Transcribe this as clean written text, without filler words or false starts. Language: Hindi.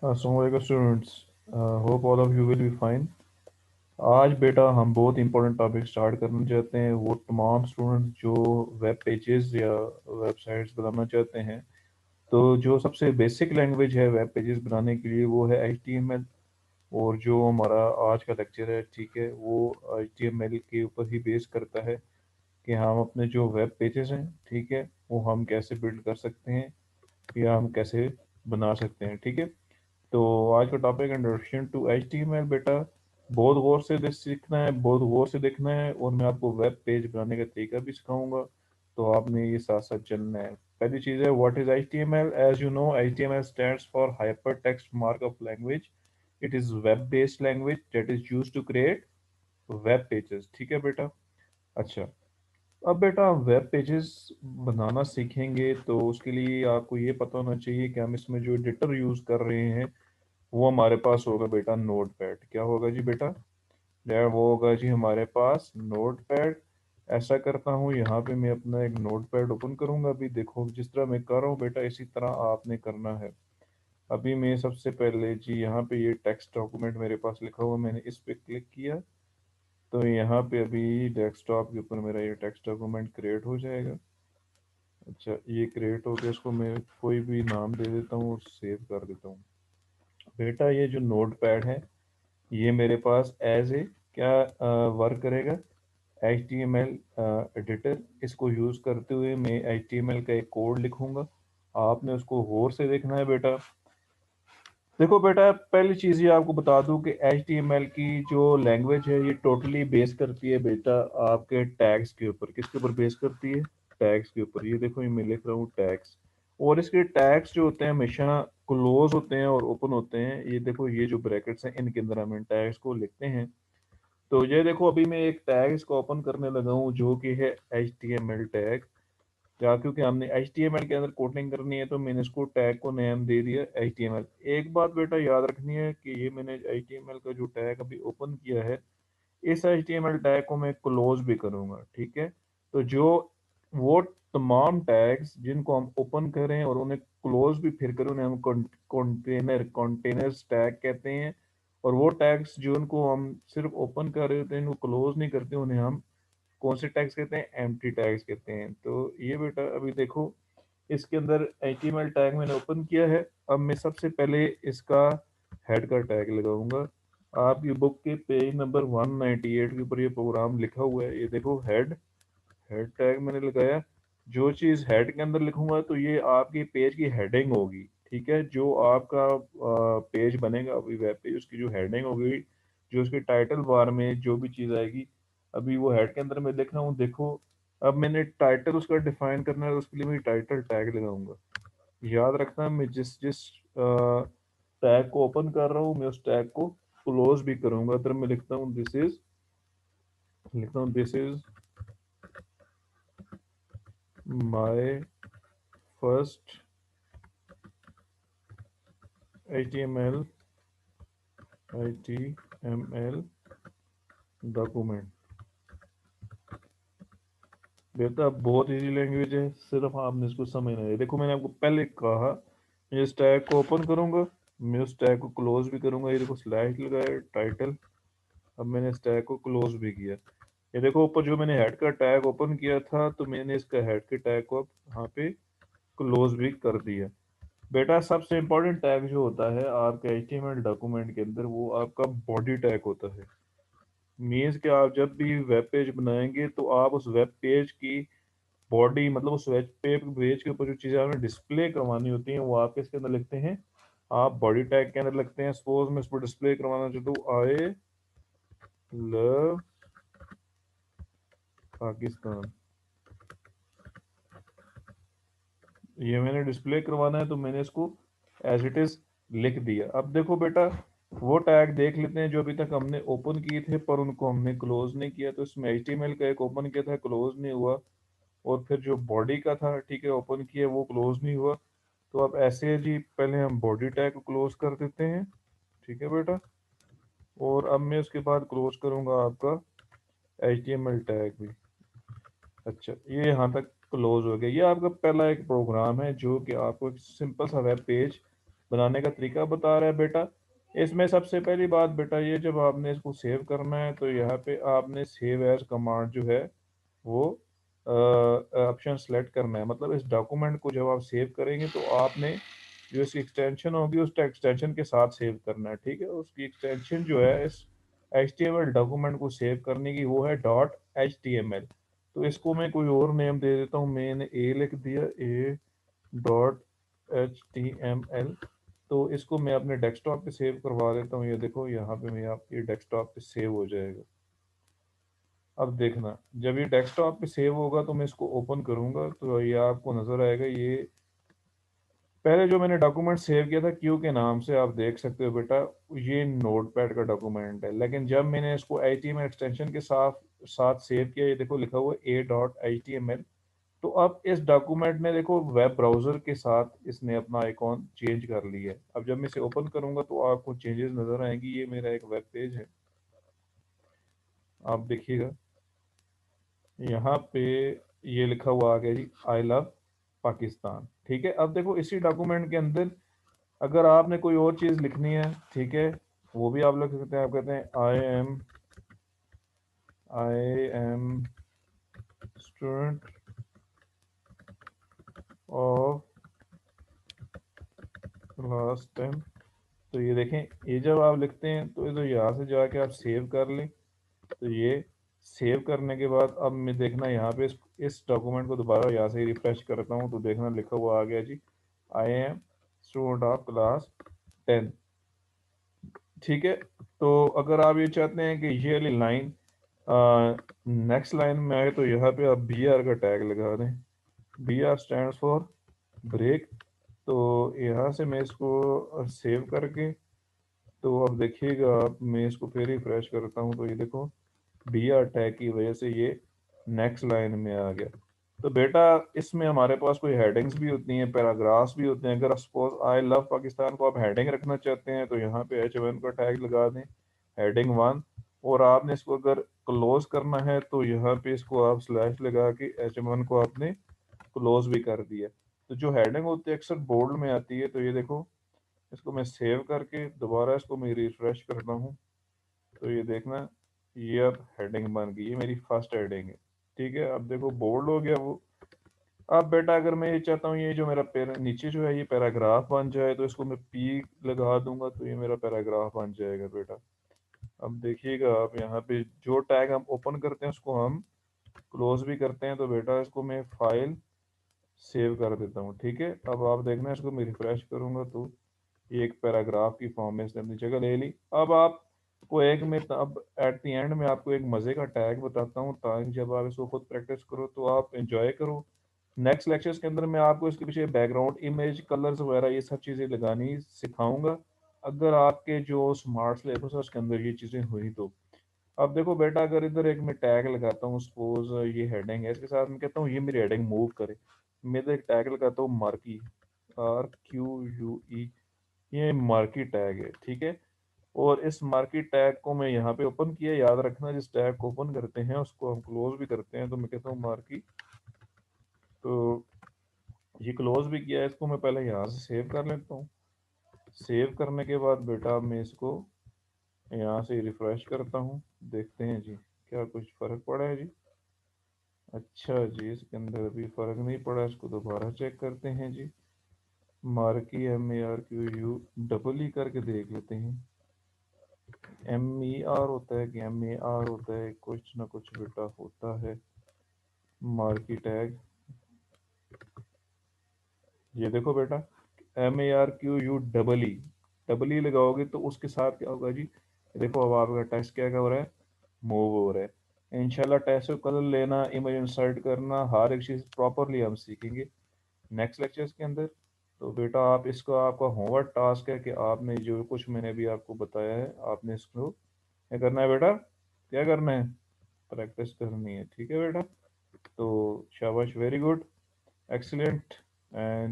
अस्सलाम students, hope all of you will be fine. आज बेटा हम बहुत इंपॉर्टेंट टॉपिक स्टार्ट करना चाहते हैं। वो तमाम स्टूडेंट्स जो वेब पेजेस या वेबसाइट्स बनाना चाहते हैं, तो जो सबसे बेसिक लैंग्वेज है वेब पेजेस बनाने के लिए वो है HTML। और जो हमारा आज का लेक्चर है, ठीक है, वो HTML के ऊपर ही बेस करता है कि हम अपने जो वेब पेजेस हैं, ठीक है, वो हम कैसे बिल्ड कर सकते हैं या हम कैसे बना सकते हैं। ठीक है, तो आज का टॉपिक इंट्रोडक्शन टू HTML। बेटा बहुत गौर से सीखना है, बहुत गौर से देखना है, और मैं आपको वेब पेज बनाने का तरीका भी सिखाऊंगा, तो आपने ये साथ साथ चलना है। पहली चीज़ है, what is HTML? As you know, HTML stands for hyper text markup language. It is web based language that is use to create web pages. ठीक है बेटा। अच्छा, अब बेटा वेब पेजेस बनाना सीखेंगे तो उसके लिए आपको ये पता होना चाहिए कि हम इसमें जो एडिटर यूज़ कर रहे हैं वो हमारे पास होगा बेटा नोट पैड। क्या होगा जी बेटा? वो होगा जी हमारे पास नोट पैड। ऐसा करता हूँ, यहाँ पे मैं अपना एक नोट पैड ओपन करूंगा। अभी देखो जिस तरह मैं कर रहा हूँ बेटा, इसी तरह आपने करना है। अभी मैं सबसे पहले जी यहाँ पे ये टेक्स्ट डॉक्यूमेंट मेरे पास लिखा हुआ, मैंने इस पे क्लिक किया, तो यहाँ पे अभी डेस्कटॉप के ऊपर मेरा ये टेक्स्ट डॉक्यूमेंट क्रिएट हो जाएगा। अच्छा, ये क्रिएट हो गया, इसको मैं कोई भी नाम दे देता हूँ और सेव कर देता हूँ। बेटा ये जो नोट पैड है, ये मेरे पास एज ए क्या वर्क करेगा? HTML editor. इसको यूज़ करते हुए मैं HTML का एक कोड लिखूंगा। आपने उसको गौर से देखना है बेटा। देखो बेटा, पहली चीज़ ये आपको बता दूं कि HTML की जो लैंग्वेज है ये टोटली बेस करती है बेटा आपके टैग्स के ऊपर। किसके ऊपर बेस करती है? टैग्स के ऊपर। ये देखो, ये मैं लिख रहा हूँ टैग्स। और इसके टैग्स जो होते हैं हमेशा क्लोज होते हैं और ओपन होते हैं। ये देखो, ये जो ब्रैकेट्स हैं इनके अंदर हम इन टैग्स को लिखते हैं। तो ये देखो, अभी मैं एक टैग इसको ओपन करने लगा हूँ जो कि है HTML टैग। क्या? क्योंकि हमने HTML के अंदर कोडिंग करनी है, तो मैंने इसको टैग को नेम दे दिया HTML। एक बात बेटा याद रखनी है कि ये मैंने HTML का जो टैग अभी ओपन किया है, इस HTML टैग को मैं क्लोज भी करूंगा। ठीक है, तो जो वो तमाम टैग्स जिनको हम ओपन करें और उन्हें क्लोज भी फिर करें, उन्हें हम कंटेनर्स टैग कहते हैं। और वो टैग्स जो उनको हम सिर्फ ओपन कर रहे होते हैं, इनको क्लोज नहीं करते, उन्हें हम कौन से टैग्स कहते हैं? एम्प्टी टैग्स कहते हैं। तो ये बेटा अभी देखो, इसके अंदर HTML टैग मैंने ओपन किया है। अब मैं सबसे पहले इसका हेड का टैग लगाऊंगा। आपकी बुक के पेज नंबर 198 के ऊपर ये प्रोग्राम लिखा हुआ है। ये देखो, हेड। हेड टैग मैंने लगाया। जो चीज़ हेड के अंदर लिखूंगा तो ये आपकी पेज की हेडिंग होगी। ठीक है, जो आपका पेज बनेगा अभी वेब पेज, उसकी जो हेडिंग होगी, जो उसके टाइटल बार में जो भी चीज़ आएगी, अभी वो हेड के अंदर मैं लिख रहा हूँ। देखो, अब मैंने टाइटल उसका डिफाइन करना है, तो उसके लिए मैं टाइटल टैग लगाऊंगा। याद रखना, मैं जिस जिस टैग को ओपन कर रहा हूँ मैं उस टैग को क्लोज भी करूंगा। अगर मैं लिखता हूँ this is my first HTML document. बेटा बहुत इजी लैंग्वेज है, सिर्फ आपने इसको समझना है। देखो, मैंने आपको पहले कहा, मैं इस टैग को ओपन करूंगा, मैं उस टैग को क्लोज भी करूंगा। ये देखो, स्लैश लगाया टाइटल। अब मैंने इस टैग को क्लोज भी किया। ये देखो, ऊपर जो मैंने हेड का टैग ओपन किया था, तो मैंने इसका हेड के टैग को अब यहाँ पे क्लोज भी कर दिया। बेटा सबसे इंपॉर्टेंट टैग जो होता है आपके HTML डॉक्यूमेंट के अंदर, वो आपका बॉडी टैग होता है। मीन्स कि आप जब भी वेब पेज बनाएंगे तो आप उस वेब पेज की बॉडी, मतलब उस वेब पेज के ऊपर जो चीज़ें आपने डिस्प्ले करवानी होती हैं वो आप किसके अंदर लिखते हैं? आप बॉडी टैग के अंदर लिखते हैं। सपोज मैं इसको डिस्प्ले करवाना चाहता हूँ, आई लव पाकिस्तान। ये मैंने डिस्प्ले करवाना है, तो मैंने इसको एज इट इज लिख दिया। अब देखो बेटा, वो टैग देख लेते हैं जो अभी तक हमने ओपन किए थे पर उनको हमने क्लोज नहीं किया। तो इसमें HTML का एक ओपन किया था, क्लोज नहीं हुआ। और फिर जो बॉडी का था, ठीक है, ओपन किया, वो क्लोज नहीं हुआ। तो अब ऐसे है जी, पहले हम बॉडी टैग को क्लोज कर देते हैं। ठीक है बेटा, और अब मैं उसके बाद क्लोज करूंगा आपका HTML टैग भी। अच्छा, ये यहाँ तक क्लोज हो गया। ये आपका पहला एक प्रोग्राम है जो कि आपको एक सिंपल सा वेब पेज बनाने का तरीका बता रहा है बेटा। इसमें सबसे पहली बात बेटा ये, जब आपने इसको सेव करना है तो यहाँ पे आपने सेव एज कमांड जो है वो ऑप्शन सेलेक्ट करना है। मतलब इस डॉक्यूमेंट को जब आप सेव करेंगे तो आपने जो इसकी एक्सटेंशन होगी उस एक्सटेंशन के साथ सेव करना है, ठीक है। उसकी एक्सटेंशन जो है इस HTML डॉक्यूमेंट को सेव करने की वो है .html। तो इसको मैं कोई और नेम दे देता हूँ, मैंने ए लिख दिया, A.html। तो इसको मैं अपने डेस्कटॉप पे सेव करवा देता हूँ। ये देखो यहाँ पे मैं आपके डेस्कटॉप पे सेव हो जाएगा। अब देखना, जब ये डेस्कटॉप पे सेव होगा तो मैं इसको ओपन करूंगा तो ये आपको नजर आएगा। ये पहले जो मैंने डॉक्यूमेंट सेव किया था क्यू के नाम से, आप देख सकते हो बेटा, ये नोटपैड का डॉक्यूमेंट है। लेकिन जब मैंने इसको HTML एक्सटेंशन के साथ साथ सेव किया, ये देखो लिखा हुआ है A.html। तो अब इस डॉक्यूमेंट ने देखो वेब ब्राउजर के साथ इसने अपना आइकॉन चेंज कर लिया है। अब जब मैं इसे ओपन करूंगा तो आपको चेंजेस नजर आएंगी। ये मेरा एक वेब पेज है, आप देखिएगा यहाँ पे ये लिखा हुआ आ गया जी, आई लव पाकिस्तान। ठीक है, अब देखो इसी डॉक्यूमेंट के अंदर अगर आपने कोई और चीज लिखनी है, ठीक है, वो भी आप लिख सकते हैं। आप कहते हैं आई एम स्टूडेंट ऑफ क्लास 10। तो ये देखें, ये जब आप लिखते हैं तो ये तो यहाँ से जाके आप सेव कर लें। तो ये सेव करने के बाद अब मैं देखना यहाँ पे इस डॉक्यूमेंट को दोबारा यहाँ से रिफ्रेश करता हूँ तो देखना लिखा हुआ आ गया जी, I am student of class 10। ठीक है, तो अगर आप ये चाहते हैं कि ये वाली लाइन नेक्स्ट लाइन में आए तो यहाँ पे आप BR का टैग लगा दें। BR stands for break. तो यहाँ से मैं इसको सेव करके, तो अब देखिएगा आप, मैं इसको फिर रिफ्रेश करता हूँ तो ये देखो BR टैग की वजह से ये नेक्स्ट लाइन में आ गया। तो बेटा इसमें हमारे पास कोई हेडिंग्स भी होती हैं, पैराग्राफ्स भी होते हैं। अगर सपोज आई लव पाकिस्तान को आप हेडिंग रखना चाहते हैं तो यहाँ पे H1 का टैग लगा दें, हेडिंग 1। और आपने इसको अगर क्लोज करना है तो यहाँ पे इसको आप स्लैश लगा के H1 को आपने क्लोज भी कर दिया। तो जो हेडिंग होती है अक्सर बोल्ड में आती है। तो ये देखो, इसको मैं सेव करके दोबारा इसको मैं रिफ्रेश करता हूँ तो ये देखना, ये अब हेडिंग बन गई, ये मेरी फर्स्ट हेडिंग है। ठीक है, अब देखो बोल्ड हो गया वो। अब बेटा अगर मैं ये चाहता हूँ ये जो मेरा नीचे जो है ये पैराग्राफ बन जाए तो इसको मैं P लगा दूंगा तो ये मेरा पैराग्राफ बन जाएगा बेटा। अब देखिएगा आप यहाँ पे जो टैग हम ओपन करते हैं उसको हम क्लोज भी करते हैं। तो बेटा इसको मैं फाइल सेव कर देता हूँ। ठीक है, अब आप देखना इसको मैं रिफ्रेश करूंगा तो ये एक पैराग्राफ की फॉर्म में इसने अपनी जगह ले ली। अब आपको एक में अब एट द एंड में आपको एक मज़े का टैग बताता हूँ ताकि जब आप इसको खुद प्रैक्टिस करो तो आप इंजॉय करो। नेक्स्ट लेक्चर्स के अंदर मैं आपको इसके पीछे बैकग्राउंड इमेज कलर्स वगैरह ये सब चीज़ें लगानी सिखाऊंगा, अगर आपके जो स्मार्ट सिलेबस है उसके अंदर ये चीज़ें हुई तो। अब देखो बेटा, अगर इधर एक मैं टैग लगाता हूँ, सपोज ये हेडिंग है, इसके साथ मैं कहता हूँ ये मेरी हेडिंग मूव करे, मैं इधर एक टैग लगाता हूँ मार्की, RQUE, ये मार्की टैग है। ठीक है, और इस मार्की टैग को मैं यहाँ पे ओपन किया, याद रखना जिस टैग को ओपन करते हैं उसको हम क्लोज भी करते हैं। तो मैं कहता हूँ मार्की, तो ये क्लोज भी किया है। इसको मैं पहले यहाँ से सेव कर लेता हूँ। सेव करने के बाद बेटा मैं इसको यहाँ से रिफ्रेश करता हूँ, देखते हैं जी क्या कुछ फ़र्क पड़ा है जी। अच्छा जी, इसके अंदर अभी फ़र्क नहीं पड़ा, इसको दोबारा चेक करते हैं जी। मार्की MARQU डबल ई करके देख लेते हैं। MER होता है कि MAR होता है, कुछ ना कुछ बेटा होता है। मार्की टैग, ये देखो बेटा, MARQU डबल ई लगाओगे तो उसके साथ क्या होगा जी, देखो अब आपका टेक्स्ट क्या हो रहा है, मूव हो रहा है। इंशाल्लाह टेक्स्ट को कलर लेना, इमेज इंसर्ट करना, हर एक चीज़ प्रॉपरली हम सीखेंगे नेक्स्ट लेक्चर्स के अंदर। तो बेटा आप इसको, आपका होमवर्क टास्क है कि आपने जो कुछ मैंने भी आपको बताया है आपने इसको क्या करना है बेटा, क्या करना है, प्रैक्टिस करनी है। ठीक है बेटा, तो शाबाश, वेरी गुड, एक्सीलेंट। एंड